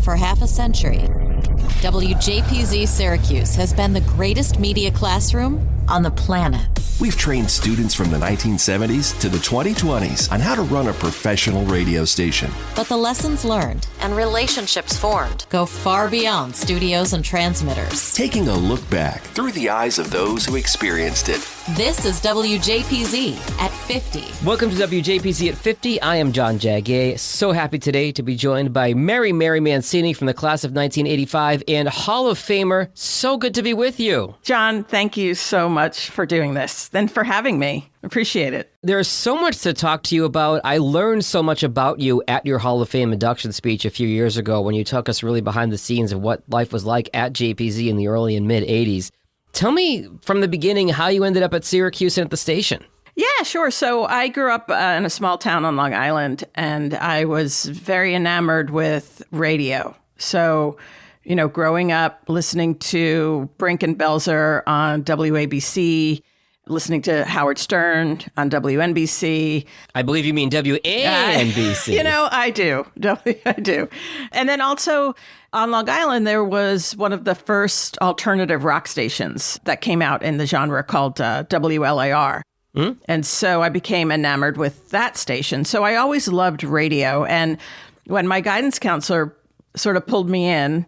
For half a century, WJPZ Syracuse has been the greatest media classroom on the planet. We've trained students from the 1970s to the 2020s on how to run a professional radio station. But the lessons learned and relationships formed go far beyond studios and transmitters. Taking a look back through the eyes of those who experienced it. This is WJPZ at 50. Welcome to WJPZ at 50. I am John Jaguet. So happy today to be joined by Mary Mancini from the class of 1985 and Hall of Famer. So good to be with you. John, thank you so much for doing this and for having me. Appreciate it. There's so much to talk to you about. I learned so much about you at your Hall of Fame induction speech a few years ago when you took us really behind the scenes of what life was like at JPZ in the early and mid 80s. Tell me from the beginning how you ended up at Syracuse and at the station. Yeah, sure. So I grew up in a small town on Long Island, and I was very enamored with radio. So, you know, growing up, listening to Brink and Belzer on WABC, listening to Howard Stern on WNBC. I believe you mean WANBC. I do. I do. And then also on Long Island, there was one of the first alternative rock stations that came out in the genre called WLAR. And so I became enamored with that station. So I always loved radio. And when my guidance counselor sort of pulled me in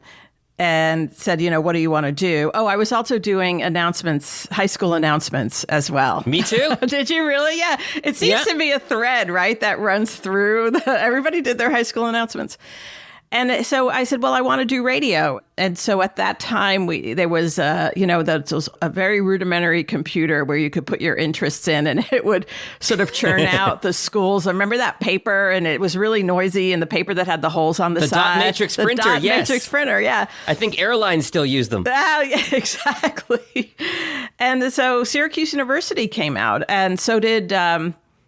and said, what do you want to do? Oh, I was also doing announcements, high school announcements as well. Me too. Did you really? Yeah. It seems to be a thread, right, that runs through. Everybody did their high school announcements. And so I said, well, I want to do radio. And so at that time, there was, that was a very rudimentary computer where you could put your interests in and it would sort of churn out the schools. I remember that paper, and it was really noisy, and the paper that had the holes on the side. Dot matrix printer, dot yes. matrix printer, yeah. I think airlines still use them. Oh, yeah, exactly. And so Syracuse University came out, and so did...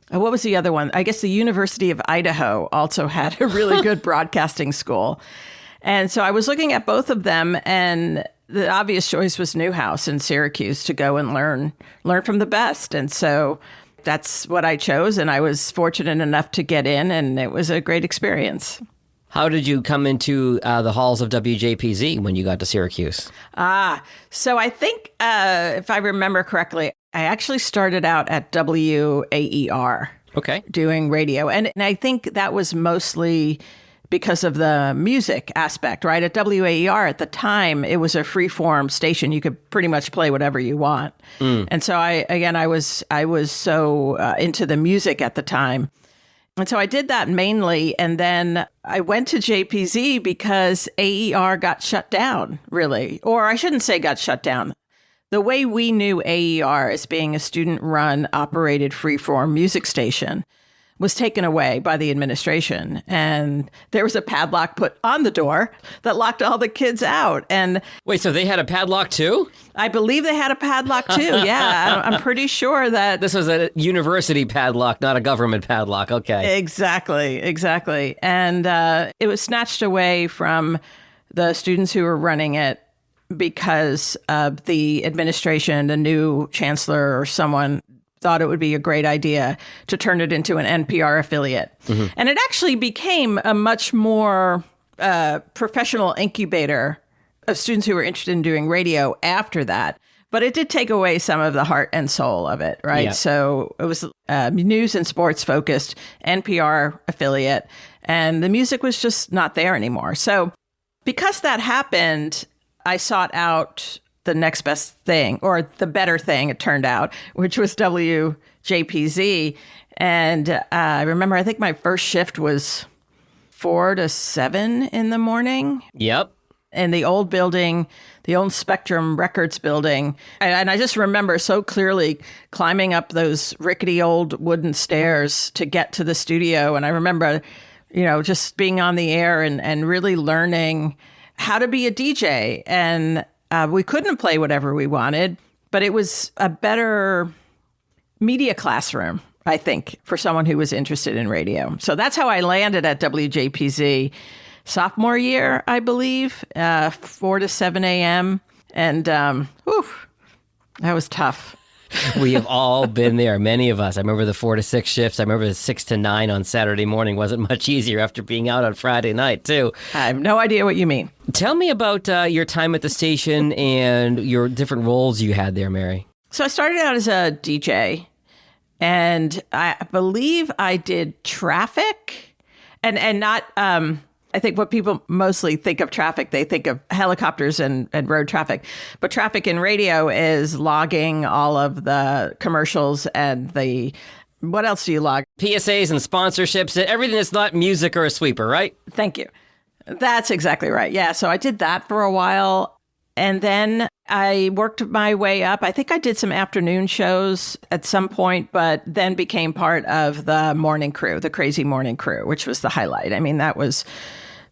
what was the other one? I guess the University of Idaho also had a really good broadcasting school. And so I was looking at both of them, and the obvious choice was Newhouse in Syracuse to go and learn from the best. And so that's what I chose, and I was fortunate enough to get in, and it was a great experience. How did you come into the halls of WJPZ when you got to Syracuse? So I think, if I remember correctly, I actually started out at WAER. Okay. Doing radio. And I think that was mostly because of the music aspect, right? At WAER at the time, it was a free-form station. You could pretty much play whatever you want. And so I was so into the music at the time. And so I did that mainly, and then I went to JPZ because AER got shut down, really. Or I shouldn't say got shut down. The way we knew AER as being a student-run, operated freeform music station was taken away by the administration. And there was a padlock put on the door that locked all the kids out. And wait, so they had a padlock too? I believe they had a padlock too. Yeah, I'm pretty sure that this was a university padlock, not a government padlock. Okay. Exactly. And it was snatched away from the students who were running it because of the administration, the new chancellor or someone thought it would be a great idea to turn it into an NPR affiliate. Mm-hmm. And it actually became a much more professional incubator of students who were interested in doing radio after that. But it did take away some of the heart and soul of it, right? Yeah. So it was news and sports focused, NPR affiliate, and the music was just not there anymore. So because that happened, I sought out the next best thing, or the better thing, it turned out, which was WJPZ. And I remember, I think my first shift was 4 to 7 in the morning. Yep. In the old building, the old Spectrum Records building. And I just remember so clearly climbing up those rickety old wooden stairs to get to the studio. And I remember, just being on the air and really learning how to be a DJ. And we couldn't play whatever we wanted, but it was a better media classroom, I think, for someone who was interested in radio. So that's how I landed at WJPZ sophomore year, I believe, 4 to 7 a.m. And that was tough. We have all been there, many of us. I remember the 4 to 6 shifts. I remember the 6 to 9 on Saturday morning wasn't much easier after being out on Friday night, too. I have no idea what you mean. Tell me about your time at the station and your different roles you had there, Mary. So I started out as a DJ, and I believe I did traffic and not... I think what people mostly think of traffic, they think of helicopters and road traffic. But traffic in radio is logging all of the commercials and what else do you log? PSAs and sponsorships, everything that's not music or a sweeper, right? Thank you. That's exactly right. Yeah. So I did that for a while. And then I worked my way up. I think I did some afternoon shows at some point, but then became part of the morning crew, the crazy morning crew, which was the highlight. I mean, that was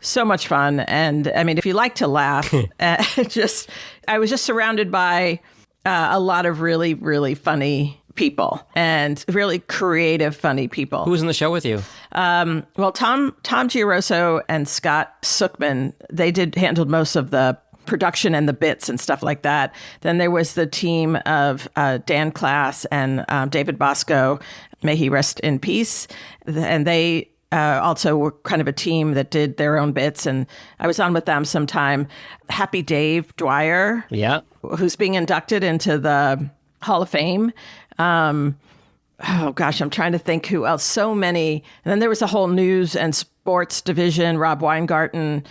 so much fun. And I mean, if you like to laugh, I was just surrounded by a lot of really, really funny people and really creative, funny people. Who was in the show with you? Well, Tom Giaroso and Scott Sookman, they handled most of the production and the bits and stuff like that. Then there was the team of Dan Class and David Bosco, may he rest in peace. And they also were kind of a team that did their own bits. And I was on with them sometime. Happy Dave Dwyer, yeah, who's being inducted into the Hall of Fame. Oh gosh, I'm trying to think who else. So many. And then there was a whole news and sports division. Rob Weingarten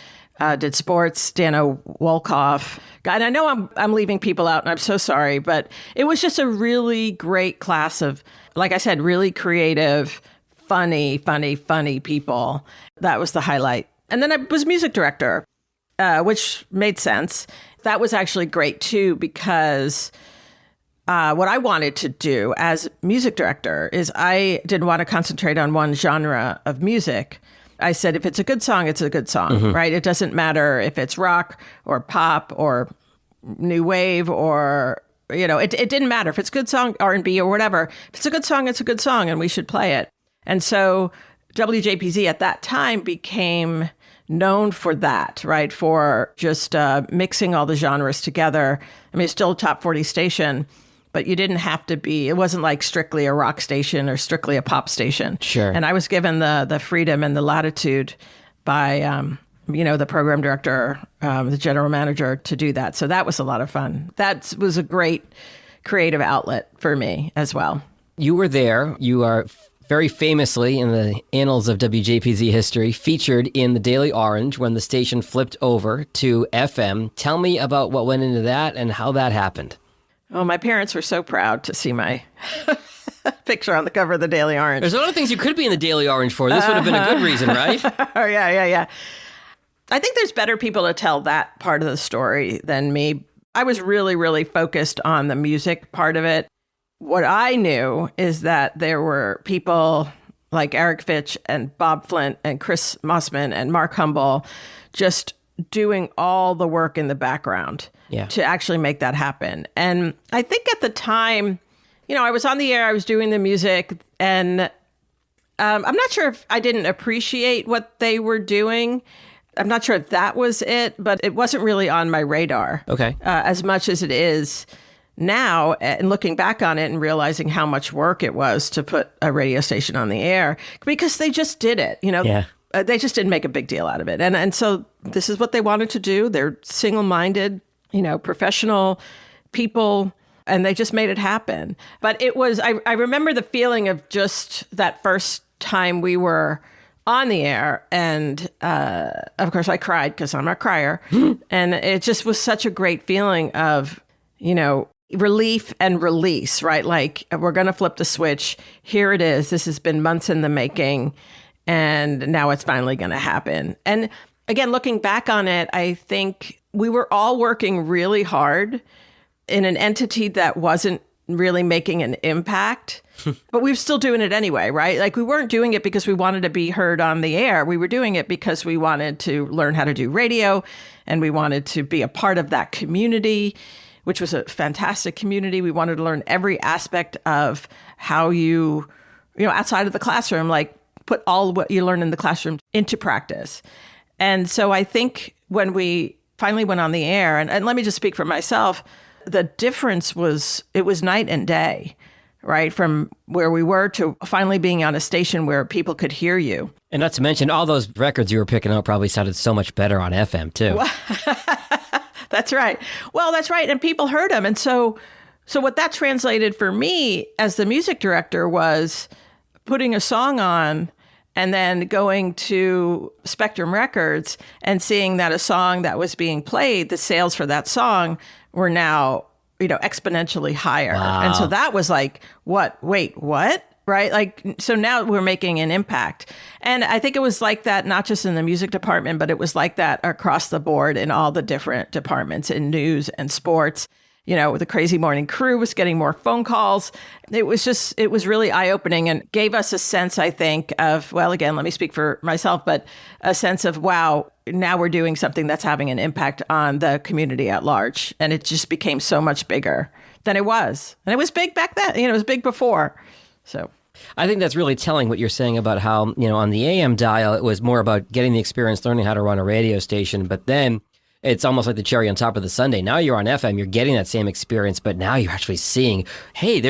did sports. Dano Wolkoff. God, I know I'm leaving people out, and I'm so sorry, but it was just a really great class of, like I said, really creative, funny people. That was the highlight. And then I was music director, which made sense. That was actually great too, because what I wanted to do as music director is I didn't want to concentrate on one genre of music. I said, if it's a good song, it's a good song, right? It doesn't matter if it's rock or pop or new wave or, it didn't matter. If it's a good song, R&B or whatever, if it's a good song, it's a good song and we should play it. And so WJPZ at that time became known for that, right? For just mixing all the genres together. I mean, it's still a top 40 station, but you didn't have to be, it wasn't like strictly a rock station or strictly a pop station. Sure. And I was given the freedom and the latitude by, the program director, the general manager to do that. So that was a lot of fun. That was a great creative outlet for me as well. You were there. You are very famously, in the annals of WJPZ history, featured in the Daily Orange when the station flipped over to FM. Tell me about what went into that and how that happened. Oh, my parents were so proud to see my picture on the cover of the Daily Orange. There's a lot of things you could be in the Daily Orange for. This would have been a good reason, right? Oh, yeah. I think there's better people to tell that part of the story than me. I was really, really focused on the music part of it. What I knew is that there were people like Eric Fitch and Bob Flint and Chris Mossman and Mark Humble just doing all the work in the background to actually make that happen. And I think at the time, I was on the air, I was doing the music, and I'm not sure if I didn't appreciate what they were doing. I'm not sure if that was it, but it wasn't really on my radar. Okay. As much as it is now, and looking back on it and realizing how much work it was to put a radio station on the air, because they just did it, They just didn't make a big deal out of it. And so this is what they wanted to do. They're single-minded, professional people, and they just made it happen. But it was, I remember the feeling of just that first time we were on the air. And of course, I cried because I'm a crier. And it just was such a great feeling of, relief and release, right? Like, we're going to flip the switch. Here it is. This has been months in the making. And now it's finally going to happen. And again, looking back on it, I think we were all working really hard in an entity that wasn't really making an impact, but we were still doing it anyway, right? Like, we weren't doing it because we wanted to be heard on the air. We were doing it because we wanted to learn how to do radio, and we wanted to be a part of that community, which was a fantastic community. We wanted to learn every aspect of how you outside of the classroom, like, put all what you learn in the classroom into practice. And so I think when we finally went on the air, and let me just speak for myself, the difference was, it was night and day, right? From where we were to finally being on a station where people could hear you. And not to mention, all those records you were picking up probably sounded so much better on FM, too. That's right. Well, that's right. And people heard them. And so what that translated for me as the music director was putting a song on and then going to Spectrum Records and seeing that a song that was being played, the sales for that song were now, exponentially higher. Wow. And so that was like, what? Wait, what? Right? Like, so now we're making an impact. And I think it was like that, not just in the music department, but it was like that across the board in all the different departments in news and sports. The Crazy Morning Crew was getting more phone calls. It was really eye-opening and gave us a sense, I think, of, well, again, let me speak for myself, but a sense of, wow, now we're doing something that's having an impact on the community at large. And it just became so much bigger than it was. And it was big back then. It was big before. So I think that's really telling what you're saying about how, on the AM dial, it was more about getting the experience, learning how to run a radio station. But then it's almost like the cherry on top of the sundae. Now you're on FM, you're getting that same experience, but now you're actually seeing, hey,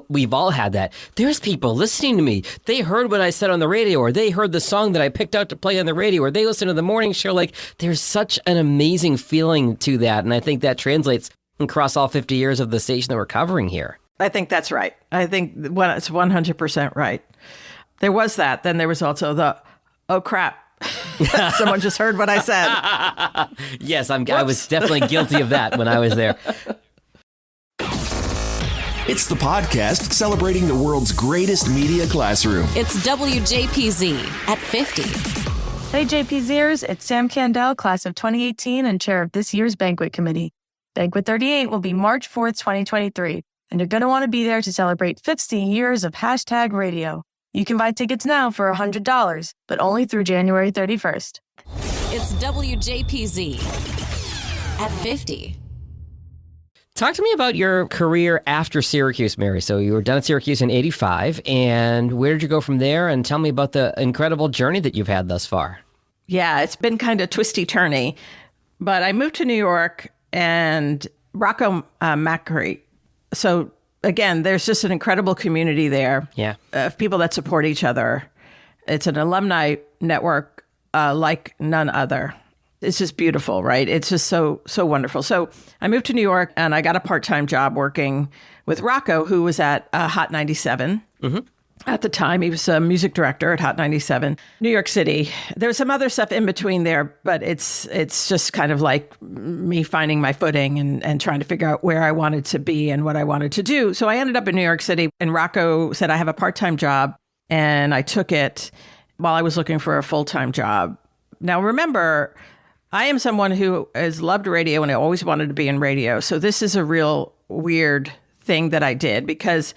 we've all had that. There's people listening to me. They heard what I said on the radio, or they heard the song that I picked out to play on the radio, or they listened to the morning show. Like, there's such an amazing feeling to that. And I think that translates across all 50 years of the station that we're covering here. I think that's right. I think it's 100% right. There was that. Then there was also the, oh, crap. Someone just heard what I said. Yes, I was definitely guilty of that when I was there. It's the podcast celebrating the world's greatest media classroom. It's WJPZ at 50. Hey JPZers, it's Sam Candell, class of 2018 and chair of this year's banquet committee. Banquet 38 will be March 4th, 2023, and you're going to want to be there to celebrate 15 years of hashtag radio. You can buy tickets now for $100, but only through January 31st. It's WJPZ at 50. Talk to me about your career after Syracuse, Mary. So you were done at Syracuse in 85, and where did you go from there? And tell me about the incredible journey that you've had thus far. Yeah, it's been kind of twisty-turny, but I moved to New York and Rocco Macri. So again, there's just an incredible community there of people that support each other. It's an alumni network like none other. It's just beautiful, right? It's just so wonderful. So I moved to New York and I got a part-time job working with Rocco, who was at Hot 97. Mm-hmm. At the time, he was a music director at Hot 97, New York City. There was some other stuff in between there, but it's just kind of like me finding my footing and trying to figure out where I wanted to be and what I wanted to do. So I ended up in New York City, and Rocco said, I have a part-time job, and I took it while I was looking for a full-time job. Now, remember, I am someone who has loved radio, and I always wanted to be in radio. So this is a real weird thing that I did, because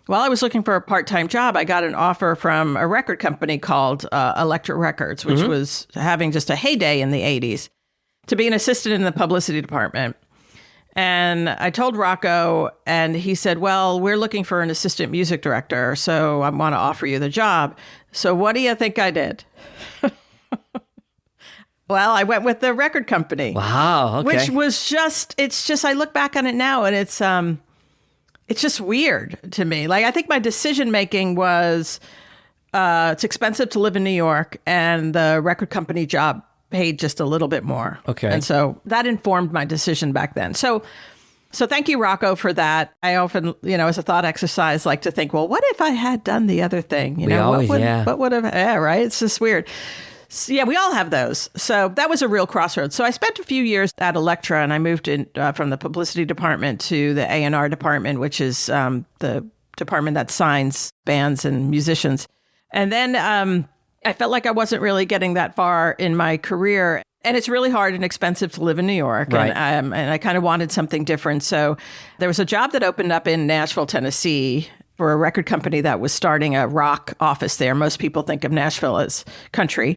while I was looking for a part-time job, I got an offer from a record company called Elektra Records, which was having just a heyday in the 80s, to be an assistant in the publicity department. And I told Rocco, and he said, well, we're looking for an assistant music director, so I want to offer you the job. So what do you think I did? Well, I went with the record company. Wow, okay. Which was I look back on it now, and it's just weird to me. Like, I think my decision making was it's expensive to live in New York, and the record company job paid just a little bit more. Okay. And so that informed my decision back then. So thank you, Rocco, for that. I often, as a thought exercise, like to think, well, what if I had done the other thing? What would have, right? It's just weird. So, yeah, we all have those. So that was a real crossroads. So I spent a few years at Elektra, and I moved in from the publicity department to the A&R department, which is the department that signs bands and musicians. And then I felt like I wasn't really getting that far in my career. And it's really hard and expensive to live in New York. Right. And I kind of wanted something different. So there was a job that opened up in Nashville, Tennessee, for a record company that was starting a rock office there. Most people think of Nashville as country.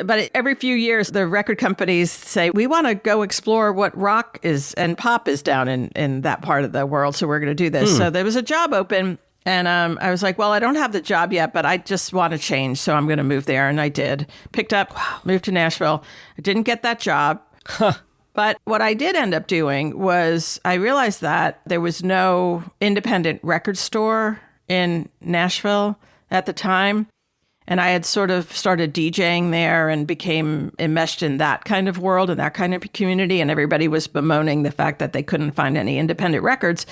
But every few years, the record companies say, we want to go explore what rock is and pop is down in that part of the world. So we're going to do this. So there was a job open, and I was like, well, I don't have the job yet, but I just want to change. So I'm going to move there. And I did. Picked up, moved to Nashville. I didn't get that job, but But what I did end up doing was I realized that there was no independent record store in Nashville at the time. And I had sort of started DJing there and became enmeshed in that kind of world and that kind of community. And everybody was bemoaning the fact that they couldn't find any independent records.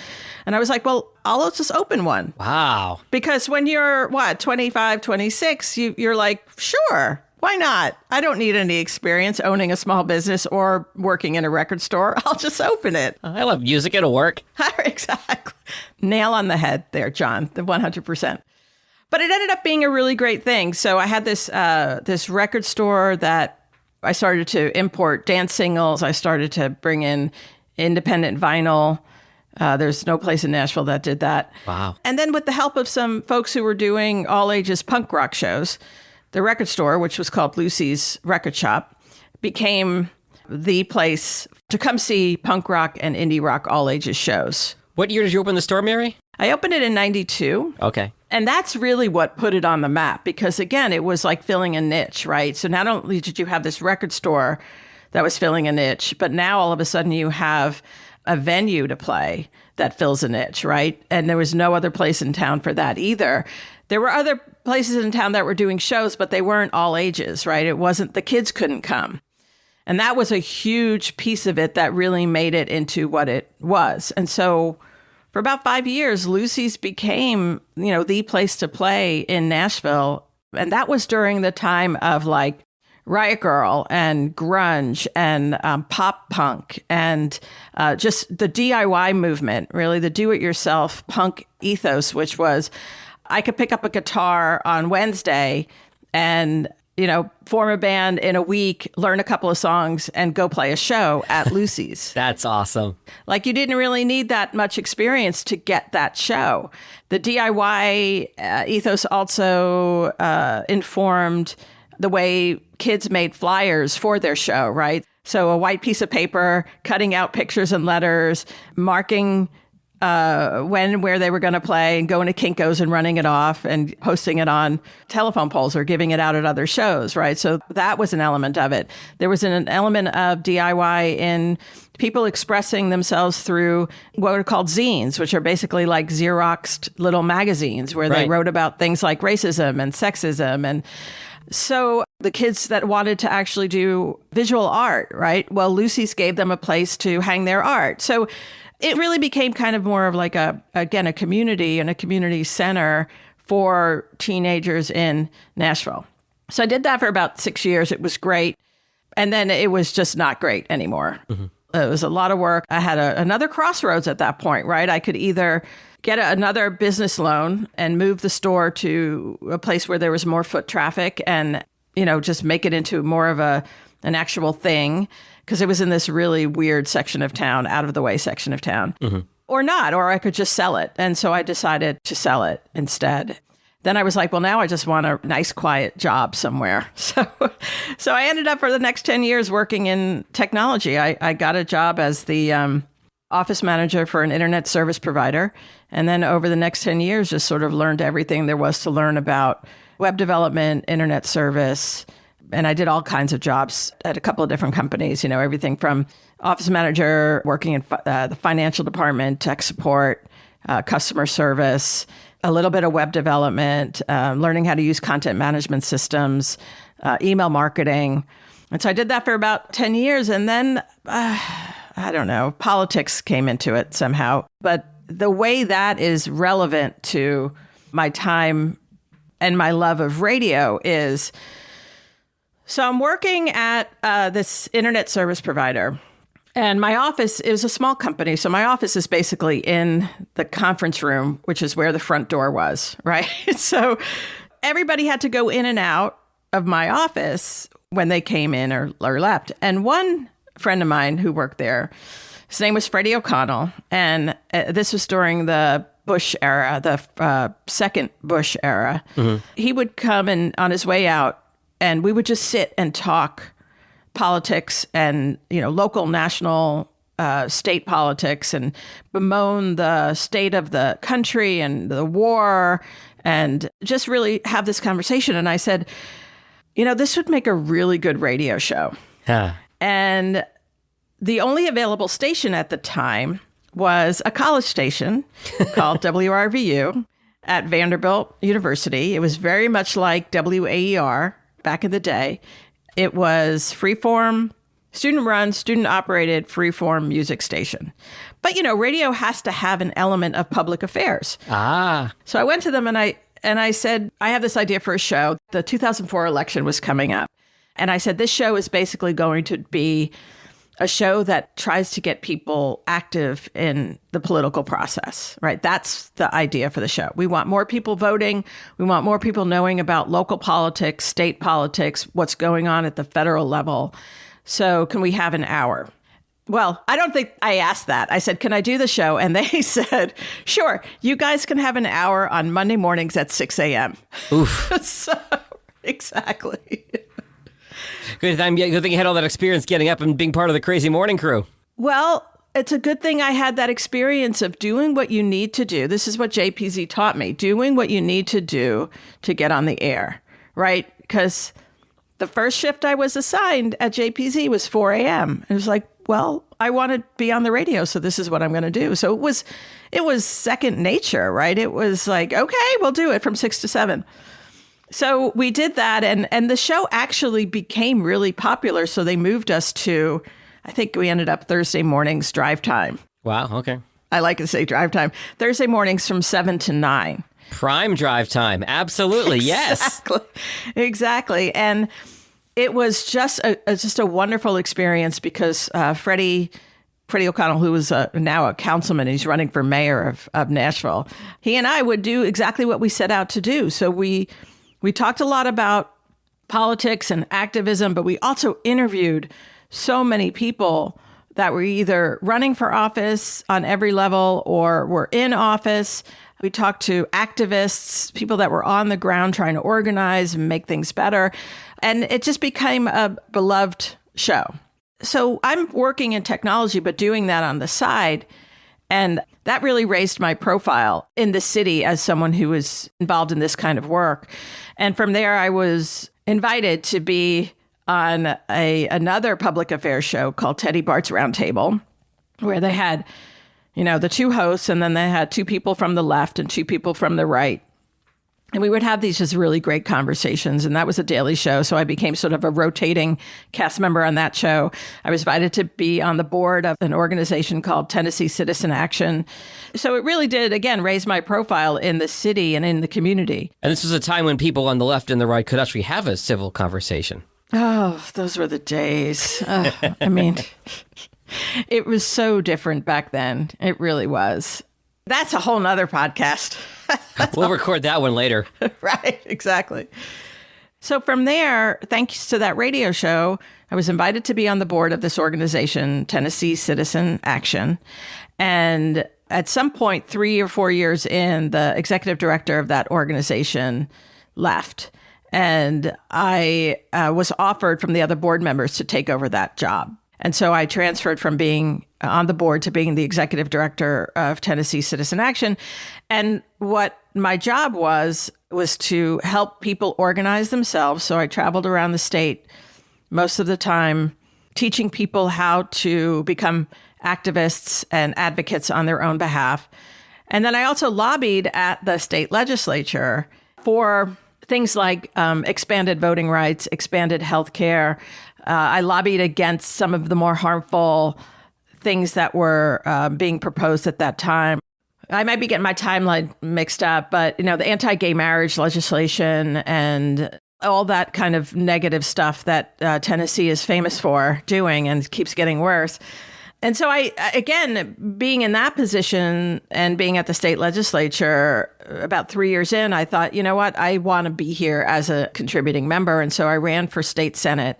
And I was like, well, I'll just open one. Wow. Because when you're, 25, 26, you're like, sure, why not? I don't need any experience owning a small business or working in a record store. I'll just open it. I love music. It'll work. Exactly. Nail on the head there, John, the 100%. But it ended up being a really great thing. So I had this record store that I started to import dance singles. I started to bring in independent vinyl. There's no place in Nashville that did that. Wow. And then with the help of some folks who were doing all ages punk rock shows, the record store, which was called Lucy's Record Shop, became the place to come see punk rock and indie rock all ages shows. What year did you open the store, Mary? I opened it in 92. Okay. And that's really what put it on the map because, again, it was like filling a niche, right? So not only did you have this record store that was filling a niche, but now all of a sudden you have a venue to play that fills a niche, right? And there was no other place in town for that either. There were other places in town that were doing shows, but they weren't all ages, right? It wasn't, the kids couldn't come. And that was a huge piece of it that really made it into what it was. And so for about 5 years, Lucy's became, the place to play in Nashville. And that was during the time of like Riot Girl and grunge and pop punk and just the DIY movement, really the do-it-yourself punk ethos, which was I could pick up a guitar on Wednesday and form a band in a week, learn a couple of songs, and go play a show at Lucy's. That's awesome. Like you didn't really need that much experience to get that show. The DIY ethos also informed the way kids made flyers for their show, right? So a white piece of paper, cutting out pictures and letters, marking when and where they were going to play and going to Kinko's and running it off and posting it on telephone poles or giving it out at other shows, right? So that was an element of it. There was an element of DIY in people expressing themselves through what are called zines, which are basically like Xeroxed little magazines where they wrote about things like racism and sexism. And so the kids that wanted to actually do visual art, right? Well, Lucy's gave them a place to hang their art. So it really became kind of more of like a community and a community center for teenagers in Nashville. So I did that for about 6 years. It was great. And then it was just not great anymore. Mm-hmm. It was a lot of work. I had another crossroads at that point, right? I could either get another business loan and move the store to a place where there was more foot traffic and, just make it into more of an actual thing. Because it was in this really weird section of town, out of the way section of town, or not, or I could just sell it. And so I decided to sell it instead. Then I was like, well, now I just want a nice, quiet job somewhere. So I ended up for the next 10 years working in technology. I got a job as the office manager for an internet service provider. And then over the next 10 years, just sort of learned everything there was to learn about web development, internet service. And I did all kinds of jobs at a couple of different companies, everything from office manager, working in the financial department, tech support, customer service, a little bit of web development, learning how to use content management systems, email marketing. And so I did that for about 10 years. And then, I don't know, politics came into it somehow. But the way that is relevant to my time and my love of radio is... So I'm working at this internet service provider, and my office is a small company. So my office is basically in the conference room, which is where the front door was, right? So everybody had to go in and out of my office when they came in or left. And one friend of mine who worked there, his name was Freddie O'Connell, and this was during the Bush era, the second Bush era. Mm-hmm. He would come and on his way out, and we would just sit and talk politics and, local, national, state politics and bemoan the state of the country and the war and just really have this conversation. And I said, this would make a really good radio show. Yeah. And the only available station at the time was a college station called WRVU at Vanderbilt University. It was very much like WAER back in the day. It was freeform, student-run, student-operated freeform music station. But, radio has to have an element of public affairs. So I went to them and I said, I have this idea for a show. The 2004 election was coming up. And I said, this show is basically going to be a show that tries to get people active in the political process, right? That's the idea for the show. We want more people voting. We want more people knowing about local politics, state politics, what's going on at the federal level. So can we have an hour? Well, I don't think I asked that. I said, can I do the show? And they said, sure, you guys can have an hour on Monday mornings at 6 a.m. Oof. So, exactly. Good thing you had all that experience getting up and being part of the crazy morning crew. Well, it's a good thing I had that experience of doing what you need to do. This is what JPZ taught me, doing what you need to do to get on the air, right? Because the first shift I was assigned at JPZ was 4 a.m. It was like, well, I want to be on the radio, so this is what I'm going to do. So it was second nature, right? It was like, okay, we'll do it from 6 to 7. So we did that, and the show actually became really popular. So they moved us to, I think we ended up Thursday mornings drive time. Wow, okay. I like to say drive time. Thursday mornings from 7 to 9. Prime drive time. Absolutely, yes. Exactly. And it was just a wonderful experience because Freddie O'Connell, who is now a councilman, he's running for mayor of Nashville. He and I would do exactly what we set out to do. So we talked a lot about politics and activism, but we also interviewed so many people that were either running for office on every level or were in office. We talked to activists, people that were on the ground trying to organize and make things better. And it just became a beloved show. So I'm working in technology, but doing that on the side. And that really raised my profile in the city as someone who was involved in this kind of work. And from there, I was invited to be on another public affairs show called Teddy Bart's Roundtable, where they had, the two hosts, and then they had two people from the left and two people from the right. And we would have these just really great conversations. And that was a daily show. So I became sort of a rotating cast member on that show. I was invited to be on the board of an organization called Tennessee Citizen Action. So it really did, again, raise my profile in the city and in the community. And this was a time when people on the left and the right could actually have a civil conversation. Oh, those were the days. I mean, it was so different back then. It really was. That's a whole nother podcast. We'll record that one later. Right, exactly. So from there, thanks to that radio show, I was invited to be on the board of this organization, Tennessee Citizen Action. And at some point, 3 or 4 years in, the executive director of that organization left. And I was offered from the other board members to take over that job. And so I transferred from being on the board to being the executive director of Tennessee Citizen Action. And what my job was to help people organize themselves. So I traveled around the state most of the time, teaching people how to become activists and advocates on their own behalf. And then I also lobbied at the state legislature for things like expanded voting rights, expanded health care. I lobbied against some of the more harmful things that were being proposed at that time. I might be getting my timeline mixed up, but the anti-gay marriage legislation and all that kind of negative stuff that Tennessee is famous for doing and keeps getting worse. And so I, again, being in that position and being at the state legislature about 3 years in, I thought, you know what, I want to be here as a contributing member. And so I ran for state senate.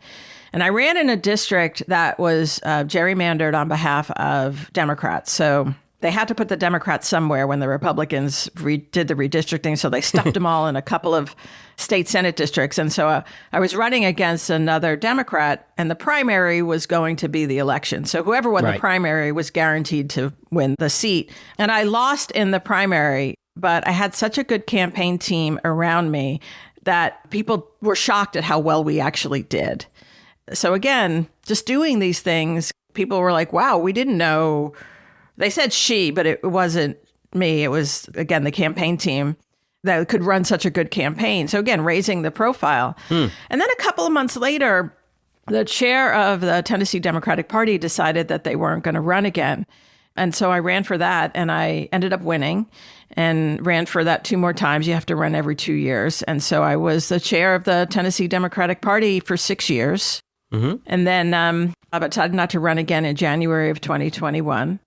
And I ran in a district that was gerrymandered on behalf of Democrats. So they had to put the Democrats somewhere when the Republicans did the redistricting. So they stuffed them all in a couple of state Senate districts. And so I was running against another Democrat, and the primary was going to be the election. So whoever won the primary was guaranteed to win the seat. And I lost in the primary, but I had such a good campaign team around me that people were shocked at how well we actually did. So again, just doing these things, people were like, wow, we didn't know. They said she, but it wasn't me. It was, again, the campaign team that could run such a good campaign. So again, raising the profile. And then a couple of months later, the chair of the Tennessee Democratic Party decided that they weren't going to run again. And so I ran for that, and I ended up winning and ran for that 2 more times. You have to run every 2 years. And so I was the chair of the Tennessee Democratic Party for 6 years. And then I decided not to run again in January of 2021.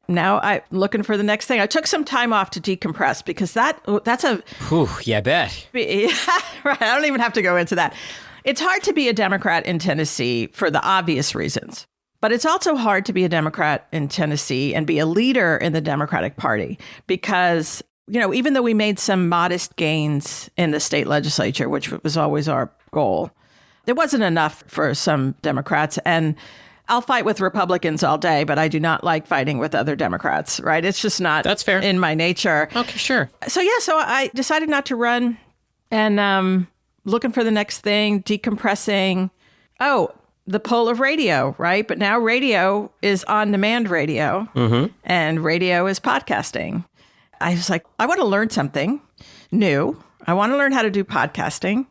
Now I'm looking for the next thing. I took some time off to decompress because that's a... Whew, yeah, I bet. Right, I don't even have to go into that. It's hard to be a Democrat in Tennessee for the obvious reasons. But it's also hard to be a Democrat in Tennessee and be a leader in the Democratic Party because, even though we made some modest gains in the state legislature, which was always our goal, it wasn't enough for some Democrats. And I'll fight with Republicans all day, but I do not like fighting with other Democrats, right? It's just not That's fair. in my nature. Okay, sure. So I decided not to run and looking for the next thing, decompressing. Oh, the pull of radio, right? But now radio is on-demand radio, and radio is podcasting. I was like, I want to learn something new. I want to learn how to do podcasting.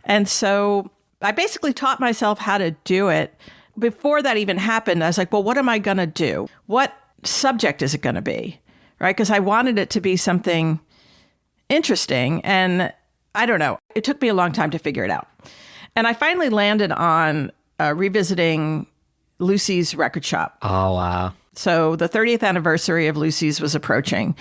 And so I basically taught myself how to do it. Before that even happened, I was like, well, what am I going to do? What subject is it going to be? Right? Because I wanted it to be something interesting. And I don't know. It took me a long time to figure it out. And I finally landed on revisiting Lucy's Record Shop. Oh, wow. So the 30th anniversary of Lucy's was approaching.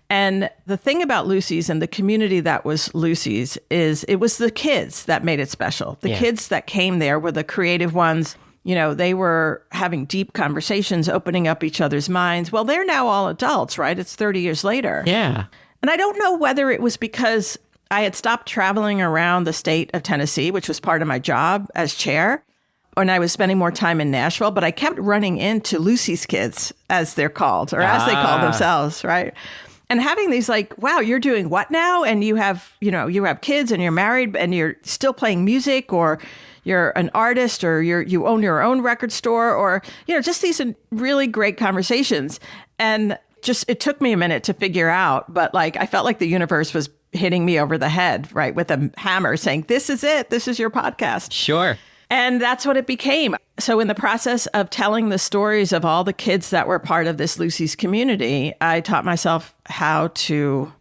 And the thing about Lucy's and the community that was Lucy's is it was the kids that made it special. The kids that came there were the creative ones. They were having deep conversations, opening up each other's minds. Well, they're now all adults, right? It's 30 years later. Yeah. And I don't know whether it was because I had stopped traveling around the state of Tennessee, which was part of my job as chair, and I was spending more time in Nashville, but I kept running into Lucy's kids, as they're called, or as they call themselves, right? And having these like, wow, you're doing what now? And you have kids and you're married and you're still playing music, or you're an artist, or you own your own record store, or, just these really great conversations. And it took me a minute to figure out, but like, I felt like the universe was hitting me over the head, right? With a hammer saying, this is it. This is your podcast. Sure. And that's what it became. So in the process of telling the stories of all the kids that were part of this Lucy's community, I taught myself how to,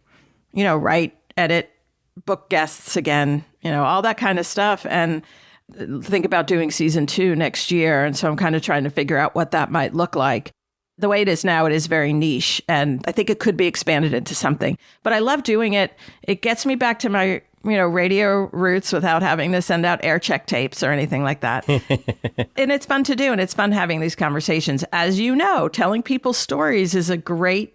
write, edit, book guests again, all that kind of stuff. And think about doing season 2 next year. And so I'm kind of trying to figure out what that might look like. The way it is now, it is very niche. And I think it could be expanded into something. But I love doing it. It gets me back to my radio roots without having to send out air check tapes or anything like that. And it's fun to do. And it's fun having these conversations. As you know, telling people stories is a great,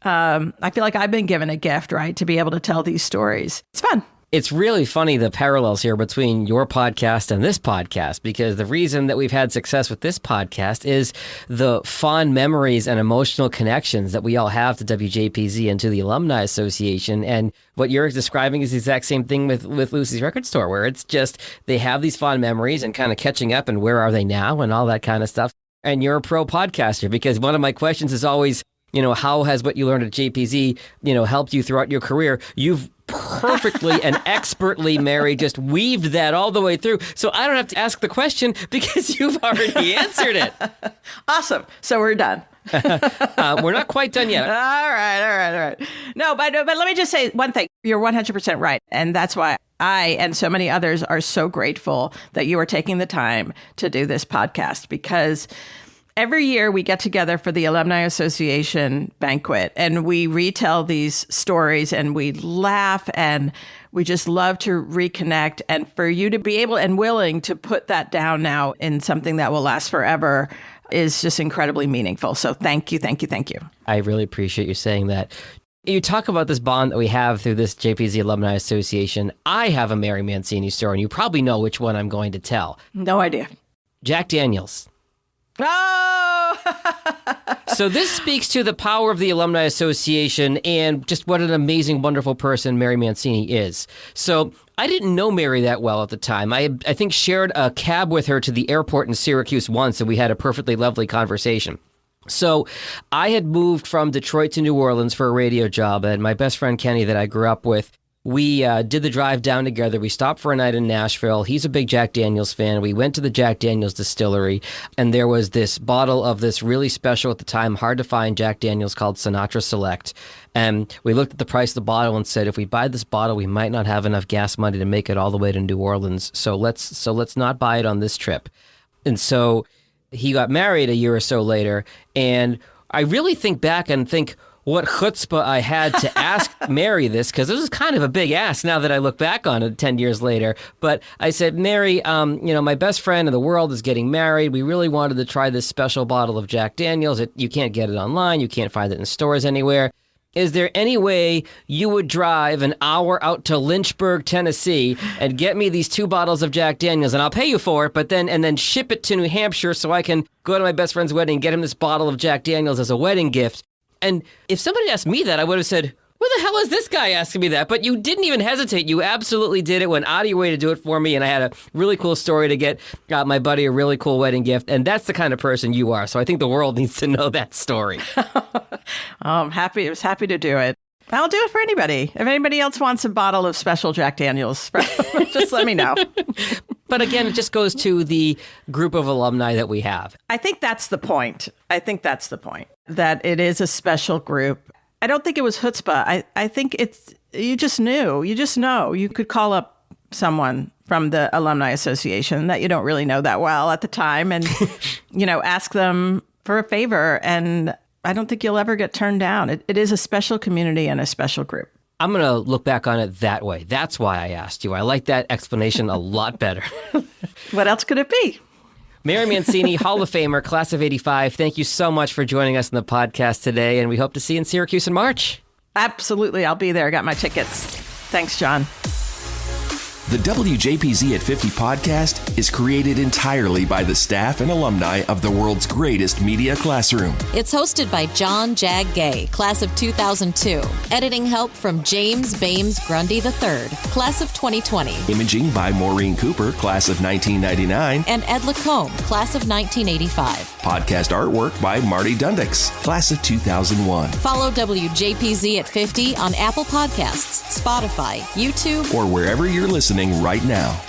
I feel like I've been given a gift, right? To be able to tell these stories. It's fun. It's really funny, the parallels here between your podcast and this podcast, because the reason that we've had success with this podcast is the fond memories and emotional connections that we all have to WJPZ and to the Alumni Association. And what you're describing is the exact same thing with Lucy's Record Store, where it's just they have these fond memories and kind of catching up and where are they now and all that kind of stuff. And you're a pro podcaster, because one of my questions is always, how has what you learned at JPZ, helped you throughout your career? You've perfectly and expertly, Mary, just weaved that all the way through. So I don't have to ask the question because you've already answered it. Awesome. So we're done. We're not quite done yet. All right. No, but let me just say one thing. You're 100% right. And that's why I and so many others are so grateful that you are taking the time to do this podcast, because every year we get together for the Alumni Association banquet and we retell these stories and we laugh and we just love to reconnect. And for you to be able and willing to put that down now in something that will last forever is just incredibly meaningful. So thank you. I really appreciate you saying that. You talk about this bond that we have through this JPZ Alumni Association. I have a Mary Mancini story, and you probably know which one I'm going to tell. No idea. Jack Daniels. Oh! So this speaks to the power of the Alumni Association and just what an amazing, wonderful person Mary Mancini is. So I didn't know Mary that well at the time. I think shared a cab with her to the airport in Syracuse once, and we had a perfectly lovely conversation. So I had moved from Detroit to New Orleans for a radio job, and my best friend Kenny that I grew up with, we did the drive down together. We stopped for a night in Nashville. He's a big Jack Daniels fan. We went to the Jack Daniels distillery, and there was this bottle of this really special at the time, hard to find Jack Daniels called Sinatra Select. And we looked at the price of the bottle and said, if we buy this bottle, we might not have enough gas money to make it all the way to New Orleans. So let's not buy it on this trip. And so he got married a year or so later, and I really think back and think what chutzpah I had to ask Mary this, because this is kind of a big ask now that I look back on it 10 years later. But I said, Mary, my best friend in the world is getting married. We really wanted to try this special bottle of Jack Daniels. You can't get it online. You can't find it in stores anywhere. Is there any way you would drive an hour out to Lynchburg, Tennessee, and get me these 2 bottles of Jack Daniels, and I'll pay you for it, but then ship it to New Hampshire so I can go to my best friend's wedding and get him this bottle of Jack Daniels as a wedding gift? And if somebody asked me that, I would have said, where the hell is this guy asking me that? But you didn't even hesitate. You absolutely did it, went out of your way to do it for me. And I had a really cool story to get my buddy a really cool wedding gift. And that's the kind of person you are. So I think the world needs to know that story. I was happy to do it. I'll do it for anybody. If anybody else wants a bottle of special Jack Daniels, just let me know. But again, it just goes to the group of alumni that we have. I think that's the point. That it is a special group. I don't think it was chutzpah. I think you just knew. You just know. You could call up someone from the Alumni Association that you don't really know that well at the time and, ask them for a favor. And I don't think you'll ever get turned down. It is a special community and a special group. I'm going to look back on it that way. That's why I asked you. I like that explanation a lot better. What else could it be? Mary Mancini, Hall of Famer, class of 85. Thank you so much for joining us in the podcast today, and we hope to see you in Syracuse in March. Absolutely. I'll be there. I got my tickets. Thanks, John. The WJPZ at 50 podcast is created entirely by the staff and alumni of the world's greatest media classroom. It's hosted by John Jag Gay, class of 2002. Editing help from James Bames Grundy III, class of 2020. Imaging by Maureen Cooper, class of 1999. And Ed Lacombe, class of 1985. Podcast artwork by Marty Dundix, class of 2001. Follow WJPZ at 50 on Apple Podcasts, Spotify, YouTube, or wherever you're listening right now.